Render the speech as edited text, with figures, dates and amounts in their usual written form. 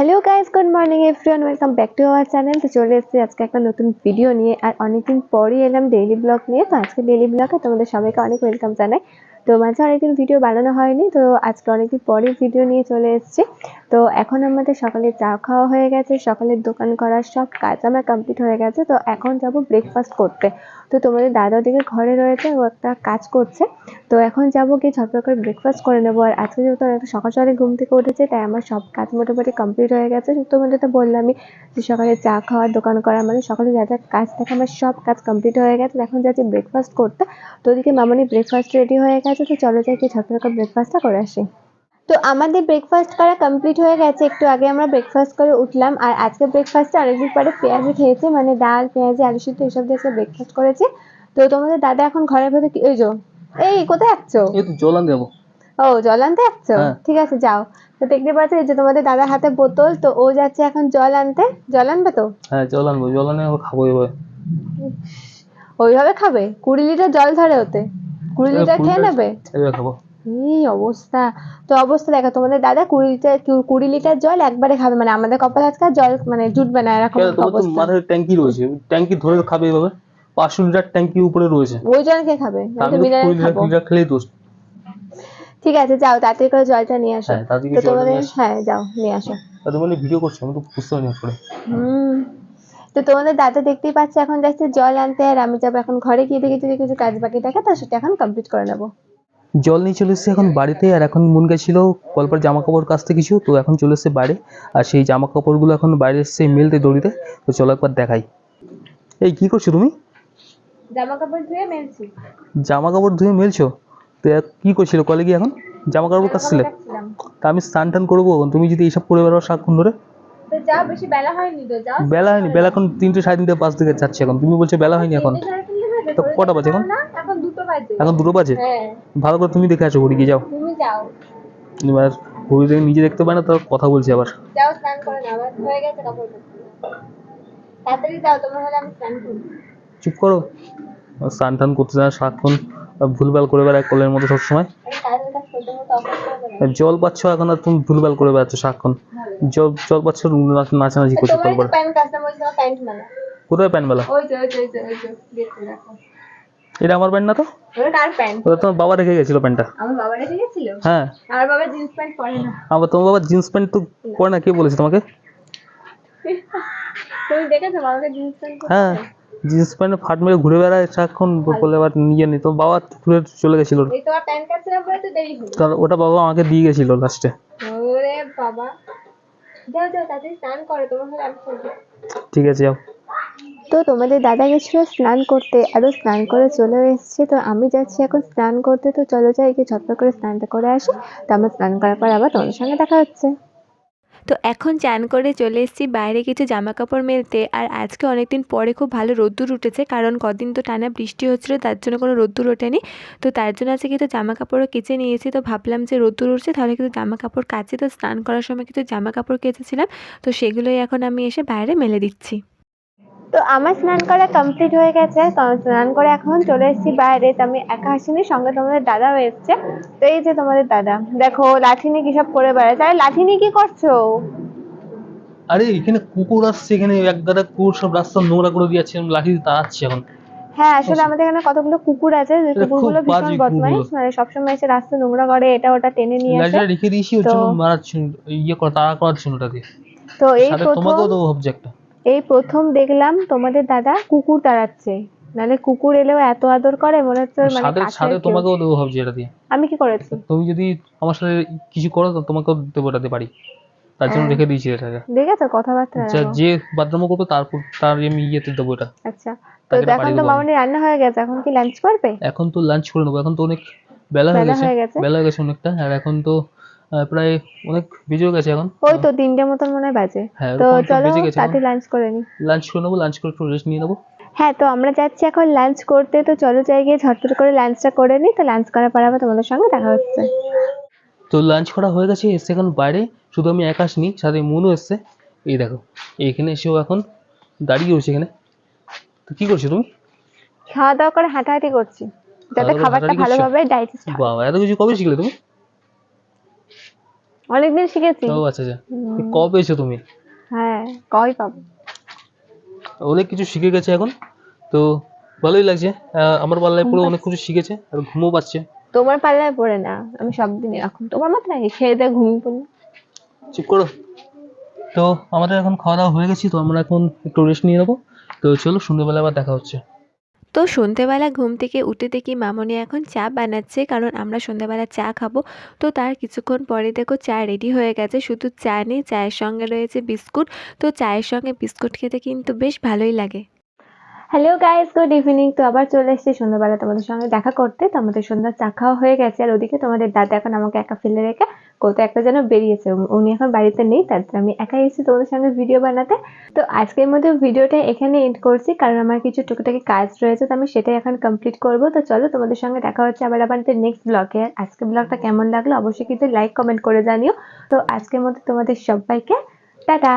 Hello guys, good morning everyone, welcome back to our channel. তো চলে এসেছি আজকে একটা নতুন ভিডিও নিয়ে, আর অনেকদিন পরই এলাম ডেইলি ব্লগ নিয়ে। তো আজকে ডেইলি ব্লগে তোমাদের সবাইকে অনেক ওয়েলকাম জানাই। তো মাঝে অনেকদিন ভিডিও বানানো হয়নি, তো আজকে অনেকদিন পরে ভিডিও নিয়ে চলে এসেছি। তো এখন আমাদের সকালে চা খাওয়া হয়ে গেছে, সকালের দোকান করার সব কাজ আমার কমপ্লিট হয়ে গেছে। তো এখন যাব ব্রেকফাস্ট করতে। তো তোমাদের দাদা ওদিকে ঘরে রয়েছে, ও একটা কাজ করছে। তো এখন যাবো গিয়ে ঝটপট করে ব্রেকফাস্ট করে নেবো। আর আজকে যেহেতু অনেকটা সকাল সকালে ঘুম থেকে উঠেছে, তাই আমার সব কাজ মোটামুটি কমপ্লিট হয়ে গেছে। তোমাদের তো বললামই যে সকালে চা খাওয়া, দোকান করা, মানে সকালে যা যা কাজ থাকে আমার সব কাজ কমপ্লিট হয়ে গেছে। এখন যাচ্ছি ব্রেকফাস্ট করতে। তো ওদিকে মামনি ব্রেকফাস্ট রেডি হয়ে গেছে, তো চলো যাই গিয়ে ঝটপট করে ব্রেকফাস্টটা করে আসি। তো আমাদের ব্রেকফাস্ট করা কমপ্লিট হয়ে গেছে, একটু আগে আমরা ব্রেকফাস্ট করে উঠলাম। আর আজকে ব্রেকফাস্টে অনেকদিন পরে পেঁয়াজি খেয়েছি, মানে ডাল পেঁয়াজি আলু সিদ্ধ এসব দিয়ে ব্রেকফাস্ট করেছি। তো তোমাদের দাদা এখন ঘরের ভেতরে ওই যো, এই কোথায় যাচ্ছো? এই তো জল আনতে যাবো। ও, জল আনতে যাচ্ছো? হ্যাঁ। ঠিক আছে, যাও। তো দেখতে পাচ্ছ এই যে তোমাদের দাদার হাতে বোতল, তো ও যাচ্ছে এখন জল আনতে। জল আনবে তো? হ্যাঁ জল আনবো, জল আনে আবার খাবো এবার। ওইভাবে খাবে? 20 লিটার জল ধরে ওতে, 20 লিটার খেয়ে নেবে? এবার খাবো। এই অবস্থা! তো অবস্থা দেখো, তোমাদের দাদা 20 লিটার জল একবারে খাবে, মানে আমাদের কপালে আজকে আর জল মানে জুটবে না, এরকম একটা তোমার তো অবস্থা। মাথায় ট্যাঙ্কি রয়েছে, ট্যাঙ্কি ধরে খাবে এভাবে। 500 লিটার ট্যাঙ্কি উপরে রয়েছে। ওই জল কে খাবে? আমি তো আমি তো মিনারেল 20 খাবো। লিটার খেলেই দোষ। ঠিক আছে, যাও তাড়াতাড়ি করে জলটা নিয়ে আসো। হ্যাঁ তাদেরকে তো জলটা তোমাদের, নিয়ে আসি। হ্যাঁ যাও নিয়ে আসো। তাদের মানে ভিডিও করছো, আমি তো বুঝতে পারিনি করে। হুম। তো তোমাদের দাদা দেখতেই পাচ্ছে এখন যাচ্ছে জল আনতে, আর আমি যাবো এখন ঘরে গিয়ে দেখি যদি কিছু কাজ বাকি থাকে তো সেটা এখন কমপ্লিট করে নেবো। জল নিয়ে চলে এসেছে এখন বাড়িতে, আর এখন মন গেছিল কলপার জামা কাপড় কাচতে কিছু, তো এখন চলে এসেছে বাইরে। আর সেই জামা কাপড়গুলো এখন বাইরে এসছে মেলতে দড়িতে। তো চলো একবার দেখাই। এই কি করছো তুমি? জামা কাপড় ধুয়ে মেলছি। জামা কাপড় ধুয়ে মেলছো? তো কি করছিল কলে গিয়ে এখন? জামা কাপড় জামা কাপড় কাচছিলে? কাচ্ছিলাম। তা আমি স্নান টান করবো, তুমি যদি এইসব করে বেরো সারাক্ষণ ধরে। তো যাও, বেশি বেলা হয়নি তো, যাও বেলা স্নান হয়নি, করে বেলা নাও। এখন 3টে 3:30 5 দিকে যাচ্ছে, এখন তুমি বলছো বেলা হয়নি এখন। 3:30 বাজে, তো ঘড়ি কটা দেখতে বাজে পারো এখন? না? এখন 2টো বাজে। এখন 2টো বাজে? হ্যাঁ। ভালো করে তুমি দেখে আছো ঘড়ি, গিয়ে যাও। তুমি যাও। এবার ঘড়ি দেখে নিজে দেখতে পায় না, তার কথা বলছি আবার। যাও স্নান করে নাও, আমার হয়ে গেছে কাপড় কাচা। তাড়াতাড়ি যাও, তোমার হলে আমি স্নান করি। চুপ করো। স্নান টান করতে যায় সারাক্ষণ, ভুলভাল করে বেড়ায় কলের মতো সবসময়। আমি কাজের কাজ করতে করতে অফিস করে বেড়াই। জল পাচ্ছ এখন, আর তুমি ভুলভাল করে বেড়াচ্ছ সারাক্ষণ। জল জল পাচ্ছ, নাচানাচি করছো তোমারই তো কলবার। প্যান্ট কাচলাম, ওই তোমার প্যান্ট মেলা। কোথায় প্যান্ট বেলা? ওই তো ওই তো ওই তো ওই তো, দেখতে দেখো। এটা আমার প্যান্ট না তো। ওটা কার প্যান্ট? ওটা তোমার বাবা রেখে গেছিল প্যান্টটা। আমার বাবা রেখে গেছিল? হ্যাঁ। আমার বাবা জিন্স প্যান্ট পরে না। আবার তোমার বাবা জিন্স প্যান্ট তো পরে না, কে বলেছে তোমাকে? তুমি দেখেছো বাবাকে জিন্স প্যান্ট পরতে? হ্যাঁ, জিন্স প্যান্টে ফাট মেরে ঘুরে বেড়ায় সারাক্ষণ, বলে আবার নিয়ে নি। তো বাবা ঘুরে চলে গেছিল। এই তোমার প্যান্ট কাচছিলাম বলে তো দেরি হলো। তার ওটা বাবা আমাকে দিয়ে গেছিল লাস্টে। ওরে বাবা! যাও যাও তাড়াতাড়ি স্নান করো, তোমার হলে আমি করবো। ঠিক আছে যাও। তো তোমাদের দাদা গেছিল স্নান করতে, আরো স্নান করে চলে এসেছে। তো আমি যাচ্ছি এখন স্নান করতে, তো চলো যাই গিয়ে ঝটপট করে স্নানটা করে আসি। তো আমার স্নান করার পর আবার তোমাদের সঙ্গে দেখা হচ্ছে। তো এখন চান করে চলে এসেছি বাইরে কিছু জামা কাপড় মেলতে। আর আজকে অনেকদিন পরে খুব ভালো রোদ্দুর উঠেছে, কারণ কদিন তো টানা বৃষ্টি হচ্ছিলো, তার জন্য কোনো রোদ্দুর ওঠেনি। তো তার জন্য আজকে কিছু জামা কাপড়ও কেচে নিয়েছি। তো ভাবলাম যে রোদ্দুর উঠছে তাহলে কিছু জামা কাপড় কাচি। তো স্নান করার সময় কিছু জামা কাপড় কেচেছিলাম, তো সেগুলোই এখন আমি এসে বাইরে মেলে দিচ্ছি। তো আমার স্নান করা কমপ্লিট হয়ে গেছে, তো আমি স্নান করে এখন চলে এসেছি বাইরে। তো আমি একা আসিনি, সঙ্গে তোমাদের দাদাও এসছে। তো এই যে তোমাদের দাদা, দেখো লাঠি নিয়ে কি সব করে বেড়াচ্ছে। আরে লাঠি নিয়ে কি করছো? আরে এখানে কুকুর আসছে, এখানে এক গাদা কুকুর সব রাস্তা নোংরা করে দিয়েছে, লাঠি দিয়ে তাড়াচ্ছে এখন। হ্যাঁ, আসলে আমাদের এখানে কতগুলো কুকুর আছে, যে এটা খুব কুকুরগুলো ভীষণ বাজে বদমাইশ, কুকুরগুলো। মানে সবসময় এসে রাস্তা নোংরা করে, এটা ওটা টেনে নিয়ে আসে। লাঠিটা রেখে দিয়েছি ওর তো জন্য মারাচ্ছি, ইয়ে করা তাড়া করাচ্ছি ওটা দিয়ে। তো এই সাথে প্রথম, তোমাকেও দেবো ভাবছি একটা। দেখলাম তোমাদের দাদা কুকুর তাড়াচ্ছে। নাহলে কুকুর এলেও এত আদর করে, মনে হচ্ছে মানে সাথে কাছের সাথে কেউ। তোমাকেও দেবো ভাবছি এটা দিয়ে। আমি কি করেছি? তুমি যদি আমার সাথে কিছু করো তো তোমাকেও দেবো এটাতে পারি, তার জন্য রেখে দিয়েছি এটাকে। দেখেছো কথাবার্তা রাখো। যে বাথরুমে করবে তার আমি ইয়েতে দেবো এটা। আচ্ছা, তো তাকে এটা এখন পাঠিয়ে তো দেবো আমি। মামনি রান্না হয়ে গেছে, এখন কি লাঞ্চ করবে? এখন তো লাঞ্চ করে নেবো, এখন তো অনেক বেলা হয়ে বেলা গেছে। হয়ে গেছে। বেলা হয়ে গেছে অনেকটা, আর এখন তো প্রায় অনেক বেজেও গেছে এখন। ওই তো 3টে মতন মনে হয় বাজে। হ্যাঁ তো ওরকম একটা চলো বেজে গেছে এখন। তাড়াতাড়ি লাঞ্চ করে নি। লাঞ্চ করে নেবো, লাঞ্চ করে একটু রেস্ট নিয়ে নেবো। হ্যাঁ, তো আমরা যাচ্ছি এখন লাঞ্চ করতে। তো চলো যাই গিয়ে ঝটপট করে লাঞ্চটা করে নিই। তো লাঞ্চ করার পর আবার তোমাদের সঙ্গে দেখা হচ্ছে। তো লাঞ্চ করা হয়ে গেছে, এসে এখন বাইরে শুধু আমি একা আসিনি, সাথে মনও এসছে। এই দেখো, এখানে এসেও এখন দাঁড়িয়ে রয়েছে এখানে। তো কি করছো তুমি? খাওয়া দাওয়া করে হাঁটাহাঁটি করছি, যাতে খাওয়া দাওয়া করে খাবারটা হাঁটাহাঁটি করছো? ভালোভাবে ডাইজেস্ট হয়। বাবা, এত কিছু কবে শিখলে তুমি? অনেকদিন শিখেছি। ও আচ্ছা আচ্ছা। কবে পেয়েছো তুমি? হ্যাঁ, কই পাবো। অনেক কিছু শিখে গেছে এখন, তো ভালোই লাগছে। আমার পাল্লায় ঘুম পুরো অনেক পাচ্ছে। কিছু শিখেছে আর ঘুমও পাচ্ছে। তোমার পাল্লায় পড়ে না, আমি সব দিন এরকম তোমার মতো নাকি খেয়ে দিয়ে ঘুমিয়ে পড়ি। চুপ করো। তো আমাদের এখন খাওয়া দাওয়া হয়ে গেছি, তো আমরা এখন একটু রেস্ট নিয়ে নেবো। তো চলো, সন্ধ্যেবেলা আবার দেখা হচ্ছে। তো সন্ধেবেলা ঘুম থেকে উঠে দেখি মামনি এখন চা বানাচ্ছে, কারণ আমরা সন্ধেবেলা চা খাবো। তো তার কিছুক্ষণ পরে দেখো চা রেডি হয়ে গেছে, শুধু চা নেই, চায়ের সঙ্গে রয়েছে বিস্কুট। তো চায়ের সঙ্গে বিস্কুট খেতে কিন্তু বেশ ভালোই লাগে। Hello guys, good evening. তো আবার চলে এসেছি সন্ধ্যাবেলা তোমাদের সঙ্গে দেখা করতে। তো আমাদের সন্ধ্যার চা খাওয়া হয়ে গেছে, আর ওদিকে তোমাদের দাদা এখন আমাকে একা ফেলে রেখে কোথাও একটা যেন বেরিয়েছে। উনি এখন বাড়িতে নেই, তার জন্য আমি একাই এসেছি তোমাদের সঙ্গে ভিডিও বানাতে। তো আজকের মধ্যে ভিডিওটা এখানে এন্ড করছি, কারণ আমার কিছু টুকিটাকি কাজ রয়েছে, তো আমি সেটাই এখন কমপ্লিট করব। তো চলো, তোমাদের সঙ্গে দেখা হচ্ছে আবার আমাদের নেক্সট ব্লগে। আজকের ব্লগটা কেমন লাগলো অবশ্যই কিন্তু লাইক কমেন্ট করে জানিও। তো আজকের মধ্যে তোমাদের সবাইকে টাটা।